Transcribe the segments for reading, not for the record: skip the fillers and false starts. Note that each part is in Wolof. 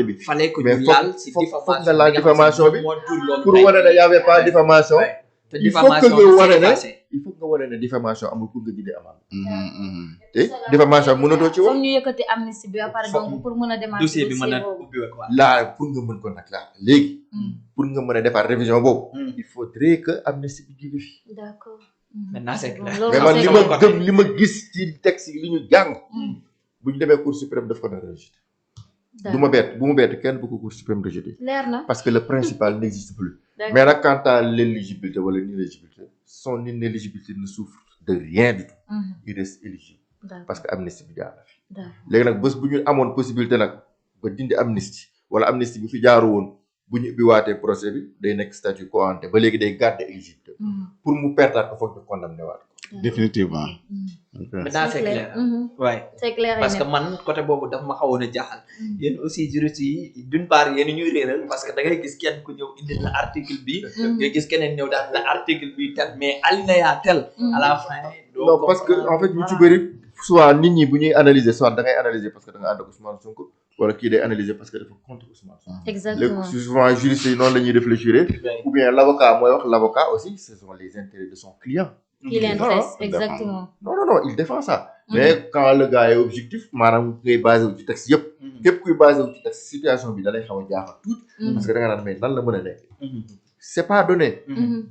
bi fallait que mais ñu laal si foog diffamation nga laal diffamation bi pour wane ne y avait pas diffamation te il faut que diffamation nga wane ne passé il faut nga wane ne diffamation amul pour nga jëlee amande te diffamation mënatoo ci wax comme ñu yëkkati amnistie bi ba pare donc pour mën a démarrer dossier bi mën a ubbi quoi laa pour nga mën ko nag laa léegi pour nga mën a defar révision boobu il faudrait que amnistie bi jóge fi d'accord maintenant c'est clair mais man li ma gëm li ma gis ci texte yi li ñu jàng bu ñu demee cour suprême daf ko nar a rejeté du ma bett bu mu bett kenn bu ko cour suprême rejeté leer na parce que le principal n'existe plus mais nag quant à l'éligibilité wala l'inéligibilité son inéligibilité ne souffre de rien du tout il reste éligible parce que amnistie bi jaar na fi léegi nag bés bu ñu amoon possibilité nag ba dindi amnistie wala amnistie bi fi jaaru woon bu ñu ubbi waatee procès bi day nekk statut quo ante ba léegi day garder éligibilité pour mu pertaat ko foog ñu condamné waat ko définitivement maintenant c'est clair ouais c'est clair parce que man côté boobu daf ma xawoon a jaaxal yéen aussi juristes yi d'une part yéen ñuy réeral parce que da ngay gis kenn ku ñëw indi la article bi nga gis keneen ñëw daal la article bi tel mais alinéa tel à la fin non parce que en fait ñu ci bëri soit nit ñi bu ñuy analyser soit da ngay analyser parce que da nga ànd ak Ousmane Sonko wala kii day analyser parce que dafa contre Ousmane Sonko exactement léegi souvent juristes yi noonu la ñuy réfléchir ou bien l'avocat mooy wax l'avocat aussi ce sont les intérêts de son client qui l'intéresse exactement non il défend ça mais quand le gars est objectif maanaam ngay basé wu ci texte yëpp képp kuy basé wu ci texte situation bi da lay xaw a jaaxal tuuti parce que da nga naan mais nan la mën a nekk c'est pas donné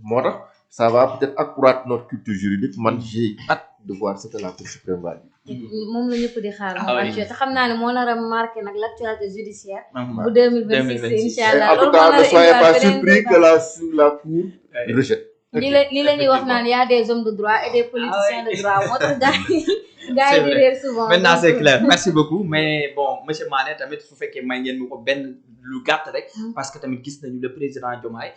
moo tax ça va peut-être accroître notre culture juridique man j'ai hâte de voir ce que la Cour suprême va dire moom la ñëpp di xaar moom actuel te xam naa ne moo nar a marqué nag l'actualité judiciaire bu 2026 inchallah en tout cas ne soyez pas surpris que la Cour rejette li la ñuy wax naan y a des hommes de droit et des politiciens de droit moo tax gars yi di réer souvent maintenant c'est clair merci beaucoup mais bon monsieur Mané tamit su fekkee may ngeen mi ko benn lu gàtt rek parce que tamit gis nañu le président Diomaye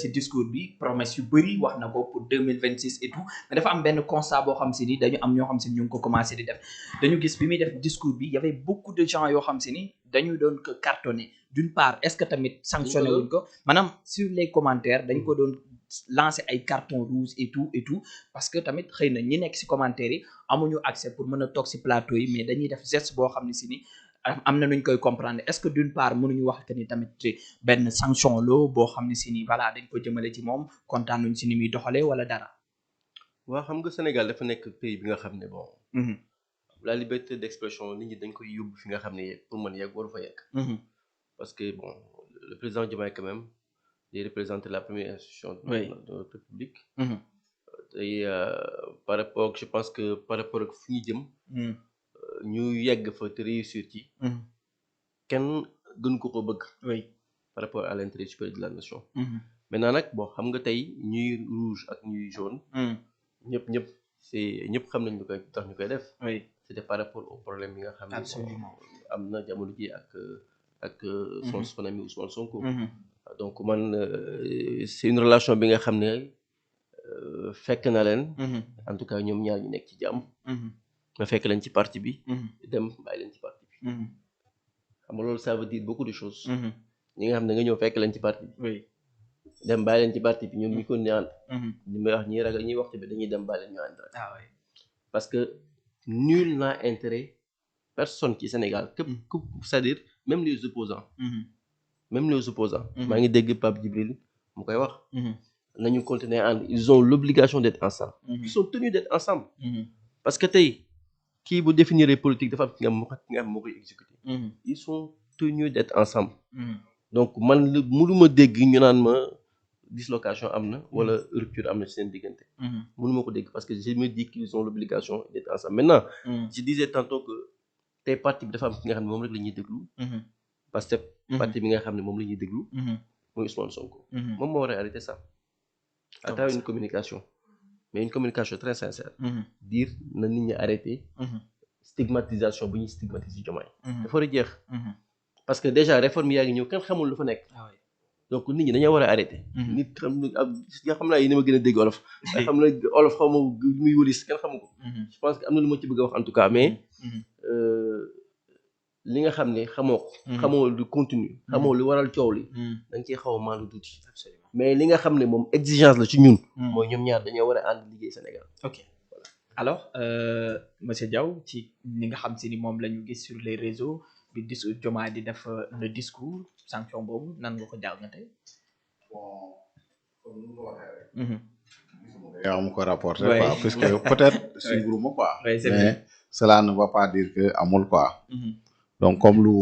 ci discours bi promesse yu bëri wax na ko pour 2026 et tout mais dafa am benn constat boo xam si ni dañu am ñoo xam si ni ñu ngi ko commencé di def dañu gis bi muy def discours bi y avait beaucoup de gens yoo xam si ni dañu doon ko cartonné d'une part est-ce que tamit sanctionné wuñ ko maanaam sur les commentaires dañ ko doon lancer ay carton rouge et tout parce que tamit xëy na ñi nekk ci commentaires yi amuñu accès pour mën a toog ci plateau yi mais dañuy def geste boo xam ne si ni am na nuñ koy comprendre est-ce que d'une part mënuñu wax que ni tamit benn sanction la boo xam ne si ni voilà dañ ko jëmale ci moom kontaan nuñ si ni muy doxalee wala dara. waaw xam nga Sénégal dafa nekk pays bi nga xam ne bon. la liberté d'expression nit ñi dañ koy yóbbu fi nga xam ne pour man yegg waru fa yegg. parce que bon le président Diomaye quand même il représente la première institution de notre République. Et par rapport je pense que par rapport ak fu ñu jëm. ñu yegg fa te réussir ci. kenn gën ko bëgg. par rapport à l'intérêt supérieur de la nation. maintenant nag bon xam nga tey ñuy rouge ak ñuy jaune. ñëpp xam nañ lu koy tax ñu koy def. c'était par rapport au problème yi nga xam ne. absolument am na jamono ji ak son ami Ousmane Sonko. donc man c'est une relation bi nga xam ne fekk na leen. en tout cas ñoom ñaar ñu nekk ci jàmm. nga fekk leen ci parti bi. dem bàyyi leen ci parti bi. xam nga loolu ça veut dire beaucoup de choses. ñi nga xam ne nga ñëw fekk leen ci parti bi. dem bàyyi leen ci parti bi ñoom ñu ko ñaan. ñu may wax ñi ragal ñuy wax bi dañuy dem bàyyi leen ñu ànd rek. parce que nul n'a intérêt personne ci Sénégal képp c'est-à-dire même les opposants maa ngi dégg Pape Djibril mu koy wax nañu continuer ànd ils ont l'obligation d'être ensemble ils sont tenus d'être ensemble parce que tey kii bu définir politique dafa am ki nga xam moo koy exécuter ils sont tenus d'être ensemble donc man mënuma dégg ñu naan ma dislocation am na wala rupture am na ci seen diggante mënuma ko dégg parce que je me dis qu'ils ont l'obligation d'être ensemble maintenant je disais tantôt que tey parti bi dafa am ki nga xam ne moom rek la ñuy déglu parce que parti bi nga xam ne moom la ñuy déglu mooy Ousmane Sonko moom moo war a arrêter ça à travers une communication mais une communication très sincère dire na nit ñi arrêter stigmatisation bu ñuy stigmatiser Diomaye dafa war a jeex parce que déjà réforme yaa ngi ñëw kenn xamul lu fa nekk donc nit ñi dañoo war a arrêter nit xam naa yi ni ma gën a dégg olof xam na olof xaw ma muy wëris kenn xamu ko je pense que am na lu ma ci bëgg a wax en tout cas mais li nga xam ne xamoo ko xamoo lu continue xamoo lu waral coow li da nga ciy xaw a maalu tuuti mais li nga xam ne moom exigence la ci ñun mooy ñoom ñaar dañoo war a ànd liggéey Sénégal ok alors monsieur Diaw ci li nga xam si ni moom la ñu gis sur les réseaux bi Diomaye di def le discours sanction boobu nan nga ko jàngatee. bon comme ni nga ko waxee rek. yaa ma ko rapporté quoi puisque peut-être suivre ma quoi. mais cela ne va pas dire que amul quoi. donc comme lu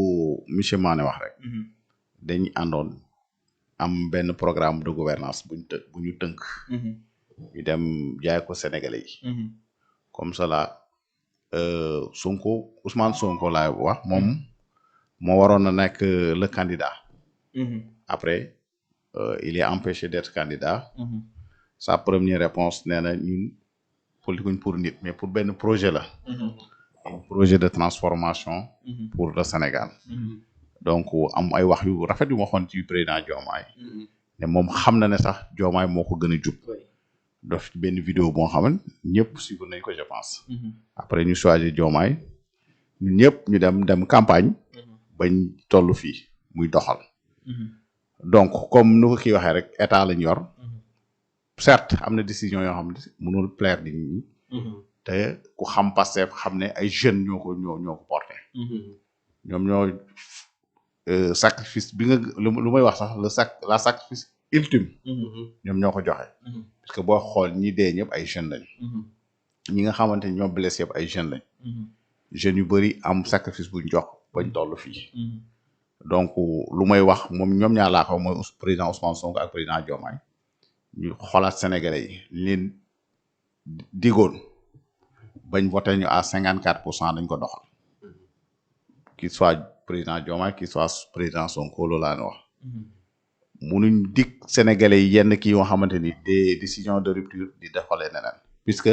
monsieur Mané wax rek. dañuy àndoon am benn programme de gouvernance bu ñu tënk. ñu dem jaay ko Sénégalais yi. comme cela Sonko Ousmane Sonko laay wax moom moo waroon na nekk le candidat. après il est empêché d'être candidat. sa première réponse nee na ñun politikuñ pour nit mais pour benn projet la. un projet de transformation. pour le Sénégal. donc am ay wax yu rafet yu ma waxoon ci président Diomaye. ne moom xam na ne sax Diomaye moo ko gën a jub. def ci benn vidéo boo xam ne ñëpp suivre nañ ko je pense. après ñu choisir Diomaye ñun ñëpp ñu dem campagne. bañ toll fii muy doxal. donc comme nu ko kii waxee rek état lañ yor. certes am na décision yoo xam ne mënul plaire nit ñi. te ku xam Pastef xam ne ay jeunes ñoo ko porté. ñoom ñoo sacrifice bi nga lu may wax sax la sacrifice ultime. ñoom ñoo ko joxe. parce que boo xool ñi dee ñëpp ay jeunes lañ. ñi nga xamante ni ñoo blessé yëpp ay jeunes lañ. jeunes yu bëri am sacrifice buñ jox bañ toll fii. donc lu may wax moom ñoom ñaar laa ko mooy président Ousmane Sonko ak président Diomaye ñu xoolaat Sénégalais yi leen digoon bañ voté ñu à 54% dañ ko doxal. qu'il soit président Diomaye qu'il soit président Sonko loolu laa wax. munuñ dig Sénégalais yi yenn kii yoo xamante ni des décisions de rupture di defalee neneen. puisque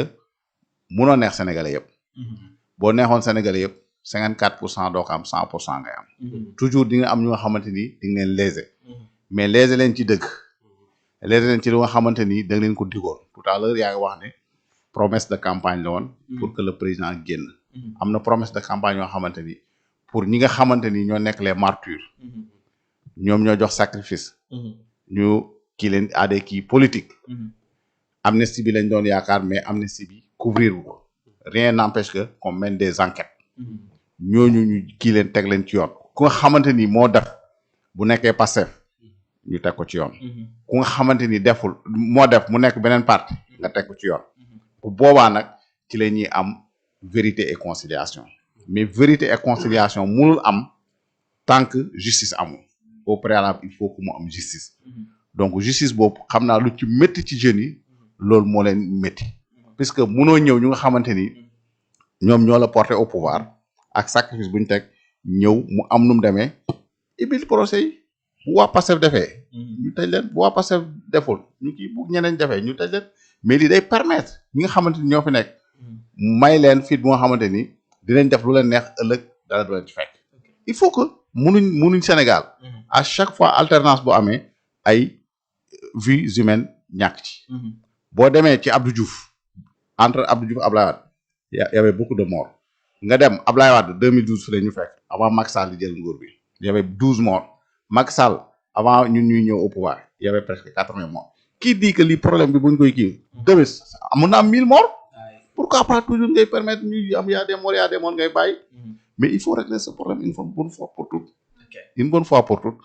munoo neex Sénégalais yëpp. boo neexoon Sénégalais yëpp 54% doo ko am 100% ngay am. toujours di nga am ñu nga xamante ni di nga leen léser. mais léser leen ci dëgg. léser leen ci lu nga xamante ni da nga leen ko digoon tout à l'heure yaa ngi wax ne promesse de campagne la woon. pour que le président génn. am na promesse de campagne yoo xamante ni pour ñi nga xamante ni ñoo nekk les martyrs. ñoom ñoo jox sacrifice. ñu kii leen à des kii politique. amnistie bi lañ doon yaakaar mais amnistie bi couvrir wu ko. rien n'empêche que qu'on mène des enquêtes. ñooñu ñu kii leen teg leen ci yoon. ku nga xamante ni moo def bu nekkee Pastef ñu teg ko ci yoon. ku nga xamante ni deful moo def mu nekk beneen parti nga teg ko ci yoon. bu boobaa nag ci la ñuy am vérité et conciliation. mais vérité et conciliation mënul am tant que justice amul. au préalable il faut que mu am justice. donc justice boobu xam naa lu ci métti ci jeunes yi loolu moo leen métti. puisque mënoo ñëw ñu nga xamante ni ñoom ñoo la porté au pouvoir ak sacrifice bu ñu teg ñëw mu am nu mu demee ibil procès yi bu waa Pastef defee. ñu tëj leen bu waa Pastef deful ñu kii bu ñeneen defee ñu tëj leen mais lii day permettre ñi nga xamante ni ñoo fi nekk may leen fit bu nga xamante ni dinañ def lu leen neex ëllëg dara du leen ci fekk. il faut que munuñ Sénégal. à chaque fois alternance bu amee ay vies humaines ñàkk ci. boo demee ci Abdou Diouf entre Abdou Diouf Ablaye Wade y avait beaucoup de morts nga dem Ablaye Wade 2012 fi la ñu fekk avant Macky Sall di jël nguur bi y avait 12 morts Macky Sall avant ñun ñuy ñëw au pouvoir y avait presque 80 morts. qui dit que li problème bi buñ koy kii demee amoon na am 1000 morts. pourquoi pas toujours ngay permettre ñuy am y a des morts ngay bàyyi. mais il faut régler ce problème une bonne fois pour toutes. une bonne fois pour toutes.